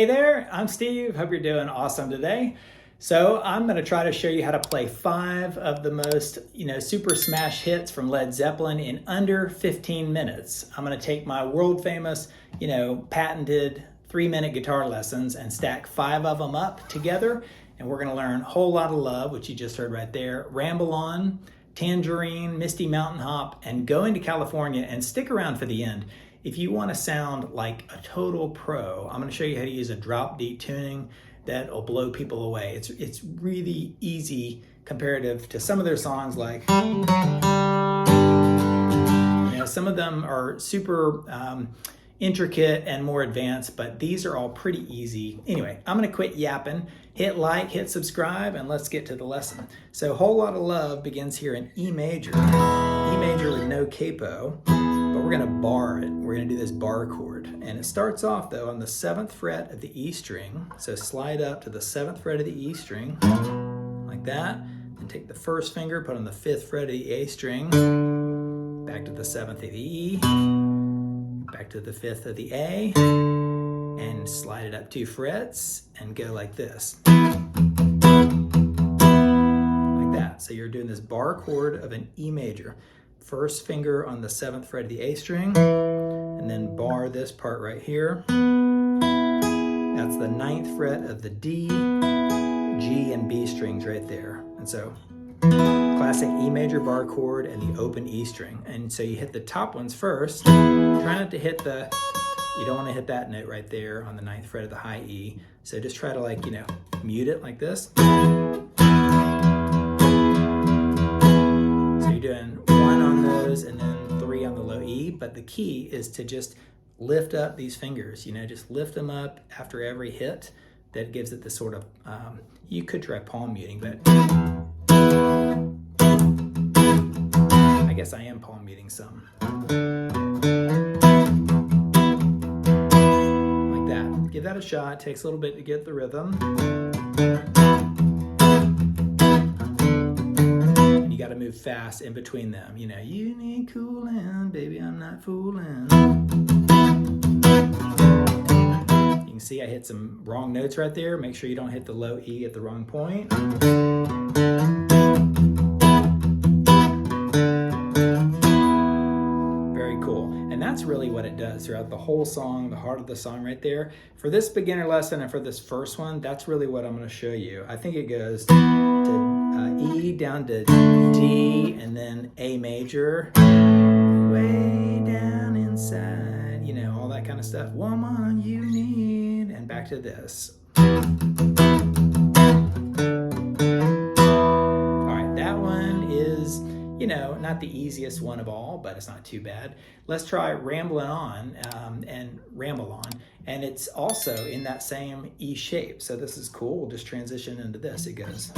Hey there, I'm Steve. Hope you're doing awesome today. So I'm going to try to show you how to play 5 of the most, super smash hits from Led Zeppelin in under 15 minutes. I'm going to take my world famous, patented 3-minute guitar lessons and stack 5 of them up together. And we're going to learn Whole Lotta Love, which you just heard right there, Ramble On, Tangerine, Misty Mountain Hop, and Going to California. And stick around for the end. If you want to sound like a total pro, I'm going to show you how to use a drop D tuning that will blow people away. It's really easy comparative to some of their songs, like, some of them are super intricate and more advanced, but these are all pretty easy. Anyway, I'm going to quit yapping. Hit like, hit subscribe, and let's get to the lesson. So Whole Lotta Love begins here in E major with no capo. But we're going to bar it. We're going to do this bar chord. And it starts off, though, on the 7th fret of the E string. So slide up to the 7th fret of the E string, like that. And take the first finger, put on the 5th fret of the A string, back to the 7th of the E, back to the 5th of the A, and slide it up 2 frets, and go like this. Like that. So you're doing this bar chord of an E major. First finger on the 7th fret of the A string, and then bar this part right here. That's the 9th fret of the D, G, and B strings right there. And so, classic E major bar chord and the open E string. And so you hit the top ones first. Try not to hit you don't want to hit that note right there on the 9th fret of the high E. So just try to mute it like this. So you're doing 1 on those and then 3 on the low E, but the key is to just lift up these fingers, just lift them up after every hit. That gives it this sort of, you could try palm muting, but I guess I am palm muting some. Like that. Give that a shot. It takes a little bit to get the rhythm. You got to move fast in between them. You need cooling, baby, I'm not fooling. You can see I hit some wrong notes right there. Make sure you don't hit the low E at the wrong point. Very cool. And that's really what it does throughout the whole song, the heart of the song right there. For this beginner lesson and for this first one, that's really what I'm going to show you. I think it goes to E down to D and then A major, way down inside, all that kind of stuff. Woman, you need, and back to this. All right, that one is, not the easiest one of all, but it's not too bad. Let's try Rambling On and Ramble On. And it's also in that same E shape. So this is cool. We'll just transition into this. It goes.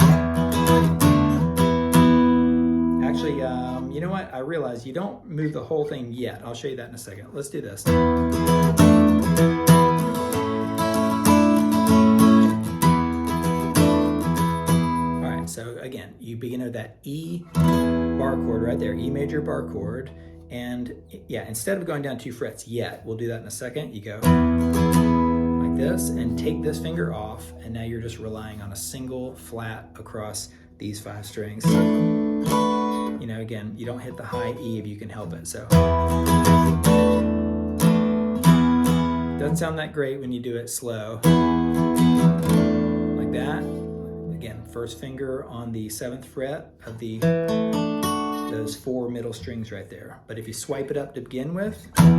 Actually, you know what? I realized you don't move the whole thing yet. I'll show you that in a second. Let's do this. All right, so again, you begin with that E bar chord right there, E major bar chord. And yeah, instead of going down 2 frets yet, we'll do that in a second. You go like this and take this finger off, and now you're just relying on a single flat across these 5 strings. Again, you don't hit the high E if you can help it. So doesn't sound that great when you do it slow. Like that. Again, first finger on the 7th fret of those 4 middle strings right there. But if you swipe it up to begin with, and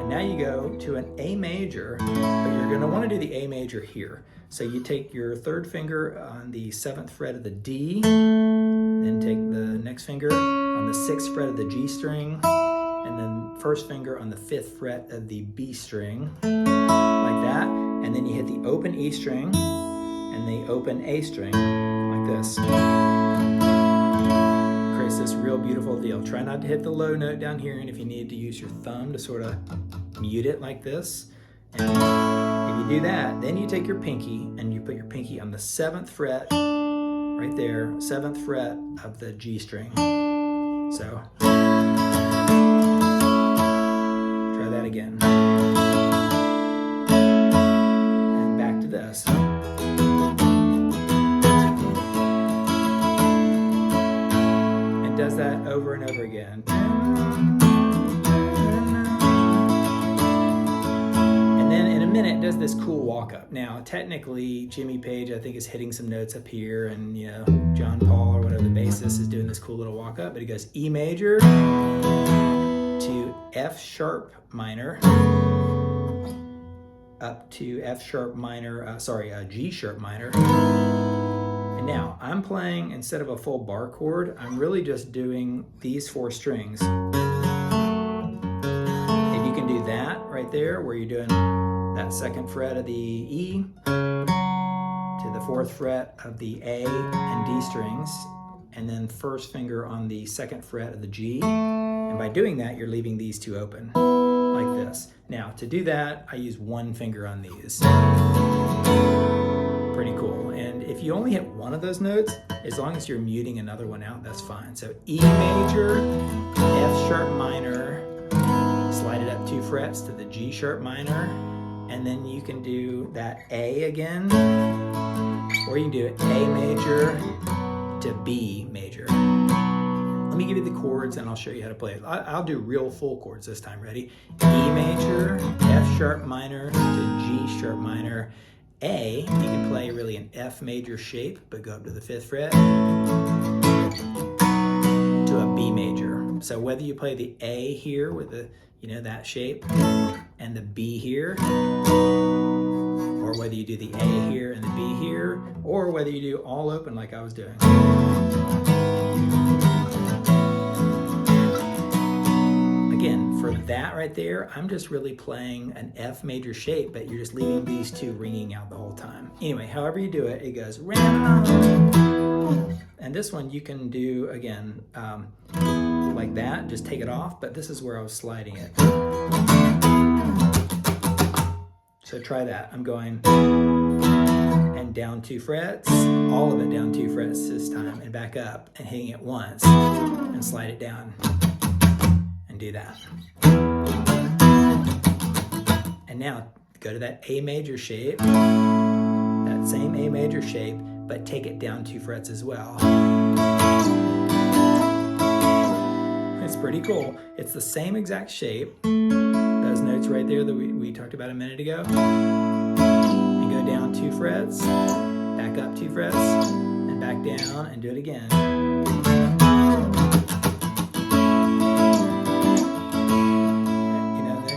now you go to an A major, but you're going to want to do the A major here. So you take your 3rd finger on the 7th fret of the D, then take the next finger on the 6th fret of the G string, and then first finger on the 5th fret of the B string, like that. And then you hit the open E string and the open A string, like this. Creates this real beautiful deal. Try not to hit the low note down here, and if you need to use your thumb to sort of mute it like this. And if you do that, then you take your pinky and you put your pinky on the 7th fret, right there, 7th fret of the G string. So, try that again. And then in a minute, it does this cool walk up. Now, technically, Jimmy Page, I think, is hitting some notes up here, and John Paul or whatever the bassist is doing this cool little walk up. But he goes E major to F sharp minor, up to F sharp minor, G sharp minor. And now I'm playing, instead of a full bar chord, I'm really just doing these 4 strings. If you can do that right there, where you're doing that 2nd fret of the E to the 4th fret of the A and D strings, and then 1st finger on the 2nd fret of the G. And by doing that, you're leaving these 2 open, like this. Now, to do that, I use 1 finger on these. Pretty cool. And if you only hit one of those notes, as long as you're muting another one out, that's fine. So E major, F sharp minor, slide it up 2 frets to the G sharp minor, and then you can do that A again, or you can do A major to B major. Let me give you the chords and I'll show you how to play it. I'll do real full chords this time. Ready? E major, F sharp minor to G sharp minor. A, you can play really an F major shape, but go up to the 5th fret to a B major. So whether you play the A here with the, that shape, and the B here, or whether you do the A here and the B here, or whether you do all open like I was doing. Again, for that right there, I'm just really playing an F major shape, but you're just leaving these 2 ringing out the whole time. Anyway, however you do it, it goes Ramble On. And this one you can do, again, like that, just take it off, but this is where I was sliding it. So try that. I'm going and down 2 frets, all of it down 2 frets this time, and back up and hitting it once and slide it down. Do that. And now go to that A major shape, that same A major shape, but take it down 2 frets as well. It's pretty cool. It's the same exact shape, those notes right there that we talked about a minute ago. And go down 2 frets, back up 2 frets, and back down, and do it again.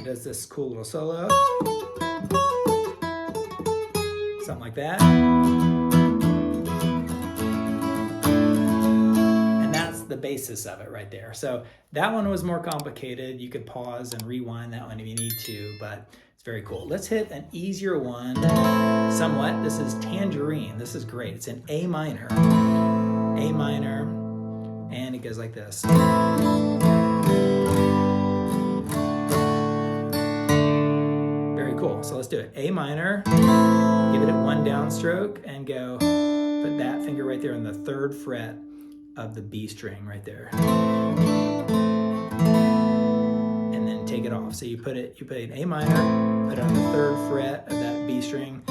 Does this cool little solo, something like that, and that's the basis of it right there. So that one was more complicated. You could pause and rewind that one if you need to, but it's very cool. Let's hit an easier one somewhat. This is Tangerine. This is great. It's in A minor, and it goes like this. Cool. So let's do it. A minor, give it a 1 downstroke, and go put that finger right there on the 3rd fret of the B string right there. And then take it off. So you put an A minor, put it on the 3rd fret of that B string,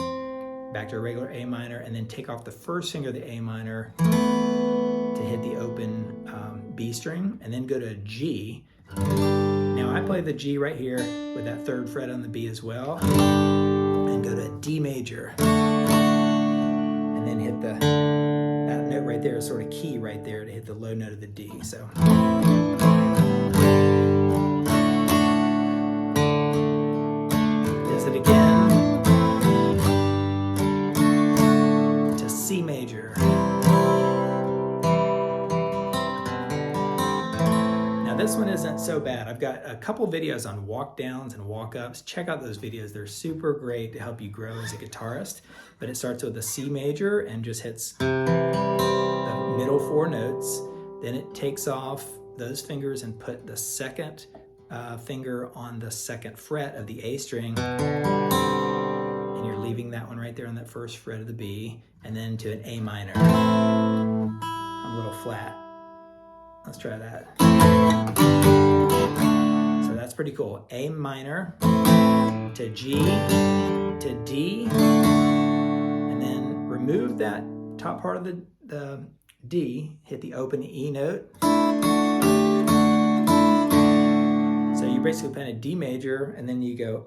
back to a regular A minor, and then take off the 1st finger of the A minor to hit the open B string, and then go to a G. Now I play the G right here with that 3rd fret on the B as well, and go to D major, and then hit that note right there, sort of key right there to hit the low note of the D. So does it again to C major. This one isn't so bad. I've got a couple videos on walk downs and walk ups. Check out those videos. They're super great to help you grow as a guitarist. But it starts with a C major and just hits the middle 4 notes. Then it takes off those fingers and put the 2nd finger on the 2nd fret of the A string. And you're leaving that one right there on that 1st fret of the B. And then to an A minor. I'm a little flat. Let's try that. So that's pretty cool. A minor to G to D, and then remove that top part of the D, hit the open E note, basically playing a D major, and then you go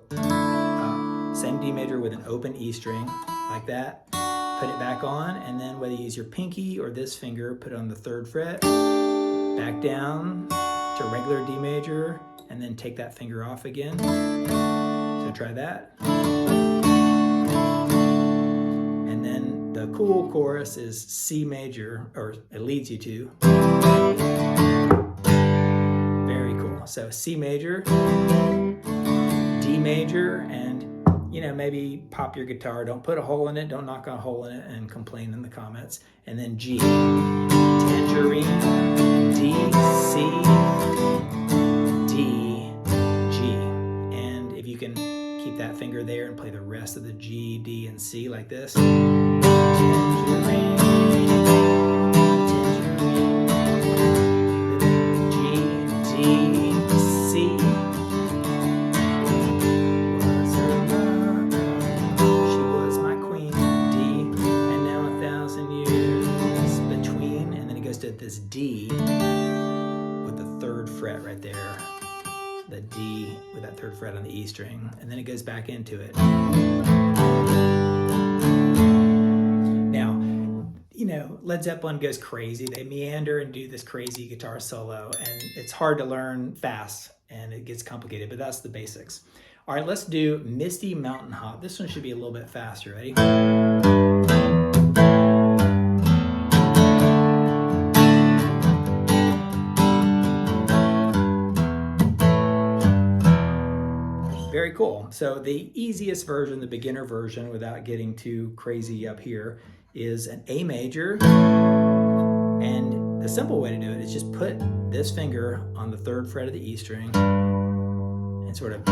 same D major with an open E string, like that. Put it back on, and then whether you use your pinky or this finger, put it on the 3rd fret, back down to regular D major, and then take that finger off again. So try that. And then the cool chorus is C major, or it leads you to. Very cool. So C major, D major, and maybe pop your guitar. Don't put a hole in it. Don't knock a hole in it and complain in the comments. And then G, Tangerine, D, C, D, G. And if you can keep that finger there and play the rest of the G, D, and C like this. Tangerine, Tangerine, G, D, C. This D with the 3rd fret right there, the D with that 3rd fret on the E string, and then it goes back into it. Now, Led Zeppelin goes crazy. They meander and do this crazy guitar solo, and it's hard to learn fast, and it gets complicated, but that's the basics. All right, let's do Misty Mountain Hop. This one should be a little bit faster. Ready? Very cool. So the easiest version, the beginner version, without getting too crazy up here, is an A major. And the simple way to do it is just put this finger on the 3rd fret of the E string and sort of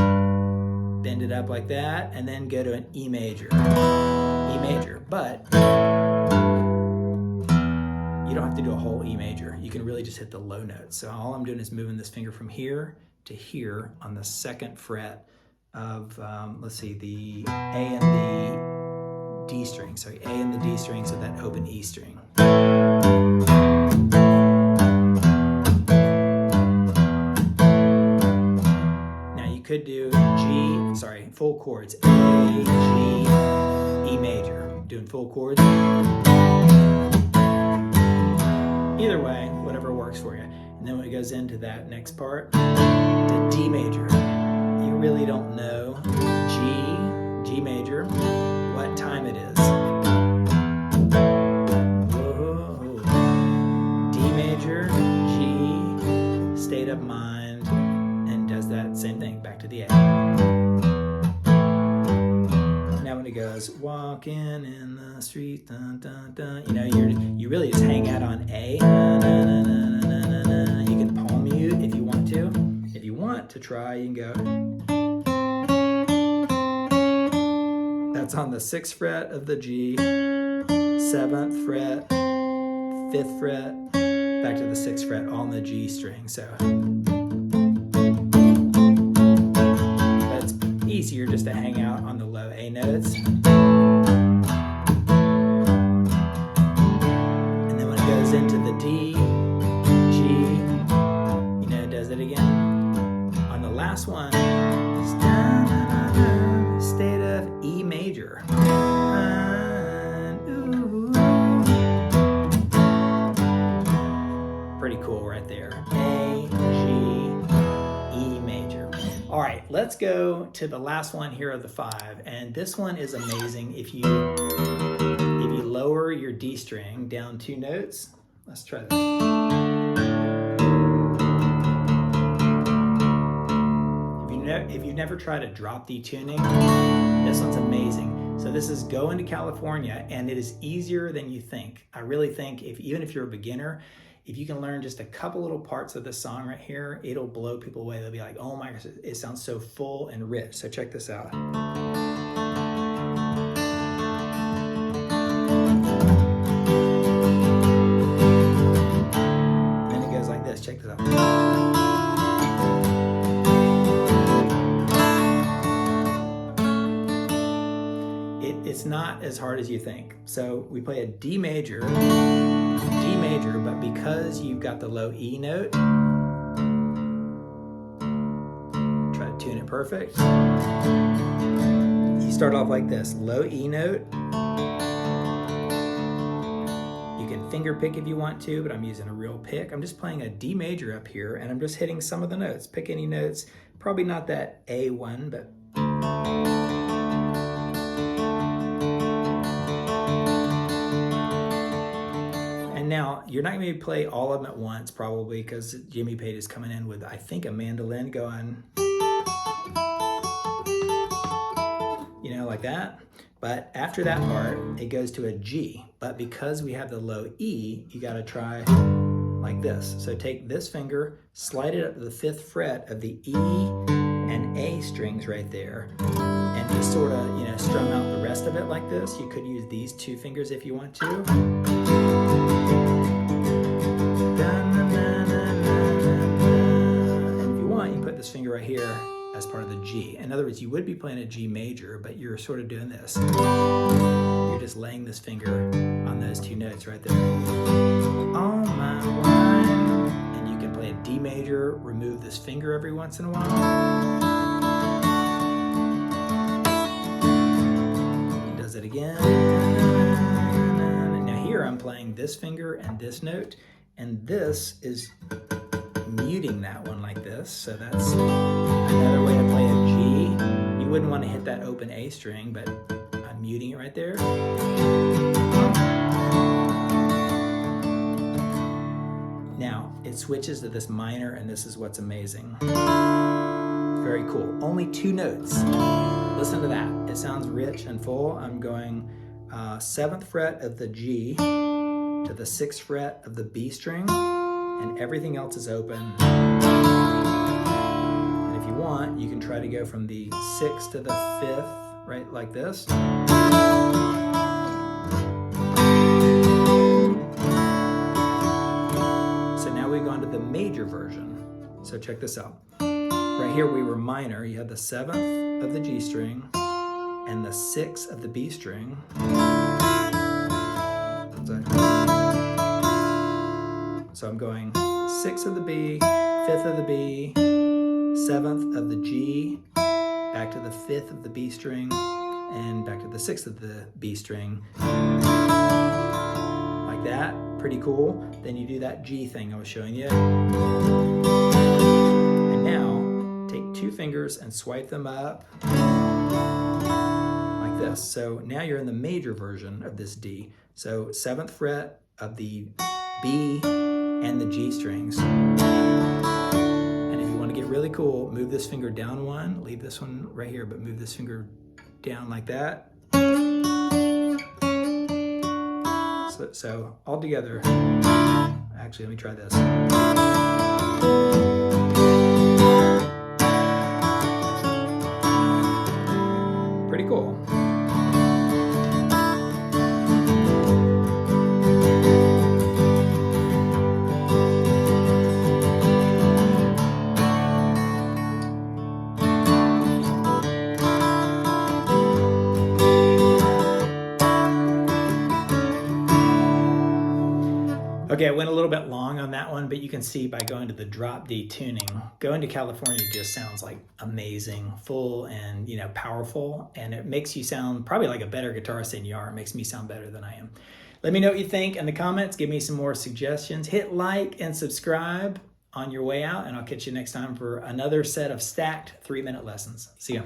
bend it up like that, and then go to an E major. E major. But you don't have to do a whole E major. You can really just hit the low notes. So all I'm doing is moving this finger from here to here on the 2nd fret of, let's see, the A and the D string. Sorry, A and the D string, so that open E string. Now you could do full chords. A, G, E major. Doing full chords. Either way, whatever works for you. And then when it goes into that next part, the D major. You really don't know G major, what time it is. Whoa. D major, G, state of mind, and does that same thing back to the A. Now when it goes walking in the street, dun, dun, dun, you really just hang out on A. You can palm mute if you want to. If you want to try, you can go. That's on the 6th fret of the G, 7th fret, 5th fret, back to the 6th fret on the G string. So it's easier just to hang out on the low A notes. And then when it goes into the D, G, it does it again. On the last one, state of E major. Pretty cool right there. A, G, E major. All right, let's go to the last one here of the 5. And this one is amazing. If you lower your D string down 2 notes, let's try this. If you've never tried a drop D tuning, this one's amazing. So this is Going to California, and it is easier than you think. I really think even if you're a beginner, if you can learn just a couple little parts of this song right here, it'll blow people away. They'll be like, oh my gosh, it sounds so full and rich. So check this out. Then it goes like this. Check this out. It's not as hard as you think. So we play a D major, but because you've got the low E note, and perfect. You start off like this, low E note. You can finger pick if you want to, but I'm using a real pick. I'm just playing a D major up here, and I'm just hitting some of the notes. Pick any notes, probably not that A one, but now, you're not going to play all of them at once, probably, because Jimmy Page is coming in with, I think, a mandolin going, you know, like that. But after that part, it goes to a G. But because we have the low E, you got to try like this. So take this finger, slide it up to the 5th fret of the E and A strings right there, and just sort of, you know, strum out the rest of it like this. You could use these 2 fingers if you want to. This finger right here as part of the G. In other words, you would be playing a G major, but you're sort of doing this. You're just laying this finger on those 2 notes right there. All my wine. And you can play a D major, remove this finger every once in a while. He does it again. Now here I'm playing this finger and this note, and this is muting that one like this. So that's another way to play a G. You wouldn't want to hit that open A string, but I'm muting it right there. Now it switches to this minor, and this is what's amazing. Very cool. Only 2 notes. Listen to that. It sounds rich and full. I'm going 7th fret of the G to the 6th fret of the B string, and everything else is open. And if you want, you can try to go from the 6th to the 5th, right, like this. So now we've gone to the major version. So check this out. Right here we were minor. You had the 7th of the G string and the 6th of the B string. So I'm going 6th of the B, 5th of the B, 7th of the G, back to the 5th of the B string, and back to the 6th of the B string. Like that, pretty cool. Then you do that G thing I was showing you. And now, take 2 fingers and swipe them up like this. So now you're in the major version of this D. So 7th fret of the B and the G strings. And if you want to get really cool, move this finger down 1, leave this one right here, but move this finger down like that. So all together, actually let me try this. Pretty cool. Okay, I went a little bit long on that one, but you can see by going to the drop D tuning, going to California just sounds like amazing, full and, you know, powerful, and it makes you sound probably like a better guitarist than you are. It makes me sound better than I am. Let me know what you think in the comments. Give me some more suggestions. Hit like and subscribe on your way out, and I'll catch you next time for another set of stacked 3-minute lessons. See ya.